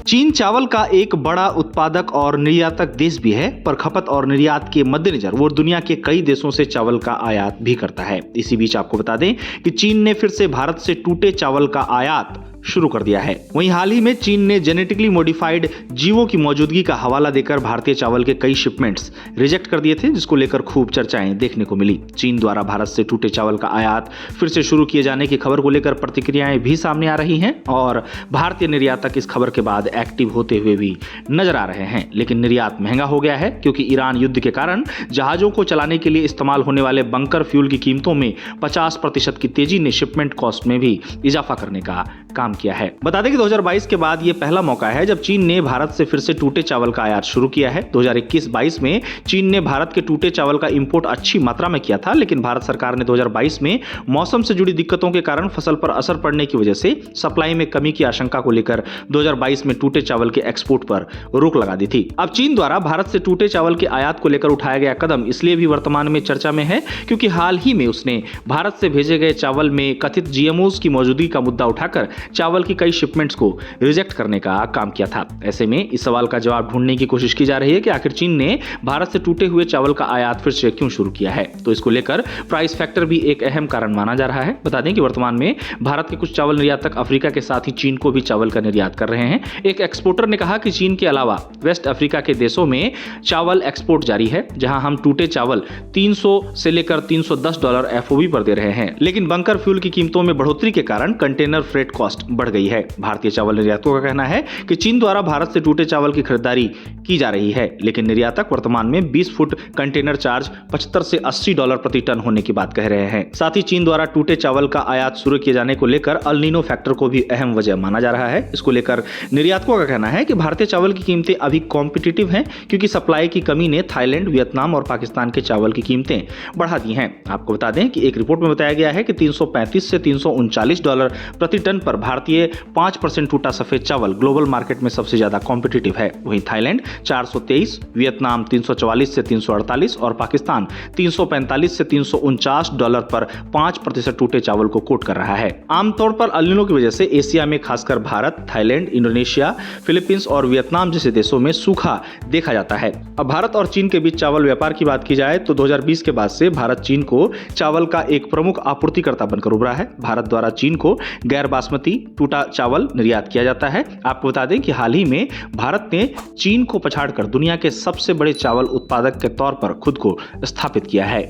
चीन चावल का एक बड़ा उत्पादक और निर्यातक देश भी है, पर खपत और निर्यात के मद्देनजर वो दुनिया के कई देशों से चावल का आयात भी करता है। इसी बीच आपको बता दें कि चीन ने फिर से भारत से टूटे चावल का आयात शुरू कर दिया है। वहीं हाल ही में चीन ने जेनेटिकली मॉडिफाइड जीवों की मौजूदगी का हवाला देकर भारतीय चावल के कई शिपमेंट्स रिजेक्ट कर दिए थे, जिसको लेकर खूब चर्चाएं देखने को मिली। चीन द्वारा भारत से टूटे चावल का आयात फिर से शुरू किए जाने की खबर को लेकर प्रतिक्रियाएं भी सामने आ रही हैं और भारतीय निर्यातक इस खबर के बाद एक्टिव होते हुए भी नजर आ रहे हैं। लेकिन निर्यात महंगा हो गया है, क्योंकि ईरान युद्ध के कारण जहाजों को चलाने के लिए इस्तेमाल होने वाले बंकर फ्यूल की कीमतों में 50% की तेजी ने शिपमेंट कॉस्ट में भी इजाफा करने का काम किया है। बता दें कि 2022 के बाद यह पहला मौका है जब चीन ने भारत से फिर से टूटे चावल का आयात शुरू किया है। 2021-22 में चीन ने भारत के टूटे चावल का इंपोर्ट अच्छी मात्रा में किया था, लेकिन भारत सरकार ने 2022 में मौसम से जुड़ी दिक्कतों के कारण फसल पर असर पड़ने की वजह से सप्लाई में कमी की आशंका को लेकर 2022 में टूटे चावल के एक्सपोर्ट पर रोक लगा दी थी। अब चीन द्वारा भारत से टूटे चावल के आयात को लेकर उठाया गया कदम इसलिए भी वर्तमान में चर्चा में है, क्योंकि हाल ही में उसने भारत से भेजे गए चावल में कथित जीएमओज की मौजूदगी का मुद्दा उठाकर चावल की कई शिपमेंट्स को रिजेक्ट करने का काम किया था। ऐसे में इस सवाल का जवाब ढूंढने की कोशिश की जा रही है कि आखिर चीन ने भारत से टूटे हुए चावल का आयात फिर से क्यों शुरू किया है। तो इसको लेकर प्राइस फैक्टर भी एक अहम कारण माना जा रहा है। बता दें कि वर्तमान में भारत के कुछ चावल निर्यातक अफ्रीका के साथ ही चीन को भी चावल का निर्यात कर रहे हैं। एक एक्सपोर्टर ने कहा कि चीन के अलावा वेस्ट अफ्रीका के देशों में चावल एक्सपोर्ट जारी है, जहां हम टूटे चावल 300 से लेकर $310 एफओबी पर दे रहे हैं। लेकिन बंकर फ्यूल की कीमतों में बढ़ोतरी के कारण कंटेनर फ्रेट कॉस्ट बढ़ गई है। भारतीय चावल निर्यातकों का कहना है कि चीन द्वारा भारत से टूटे चावल की खरीदारी की जा रही है, लेकिन निर्यातक वर्तमान में 20 फुट कंटेनर चार्ज $75 से $80 प्रति टन होने की बात कह रहे हैं। साथ ही चीन द्वारा टूटे चावल का आयात शुरू किए जाने को लेकर अल नीनो फैक्टर को भी अहम वजह माना जा रहा है। इसको लेकर निर्यातकों का कहना है कि भारतीय चावल की कीमतें अभी कॉम्पिटिटिव हैं, क्योंकि सप्लाई की कमी ने थाईलैंड, वियतनाम और पाकिस्तान के चावल की कीमतें बढ़ा दी हैं। आपको बता दें कि एक रिपोर्ट में बताया गया है कि $335 से $339 प्रति टन पर भारतीय 5% टूटा सफेद चावल ग्लोबल मार्केट में सबसे ज्यादा कॉम्पिटिटिव है। वहीं थाईलैंड 423, वियतनाम 344 से 348 और पाकिस्तान 345 से $349 पर 5% टूटे चावल को कोट कर रहा है। आमतौर पर अल नीनो की वजह से एशिया में खासकर भारत, थाईलैंड, इंडोनेशिया, फिलीपींस और वियतनाम जैसे देशों में सूखा देखा जाता है। अब भारत और चीन के बीच चावल व्यापार की बात की जाए तो 2020 के बाद से भारत चीन को चावल का एक प्रमुख आपूर्तिकर्ता बनकर उभरा है। भारत द्वारा चीन को गैर बासमती टूटा चावल निर्यात किया जाता है। आपको बता दें कि हाल ही में भारत ने चीन को पछाड़कर दुनिया के सबसे बड़े चावल उत्पादक के तौर पर खुद को स्थापित किया है।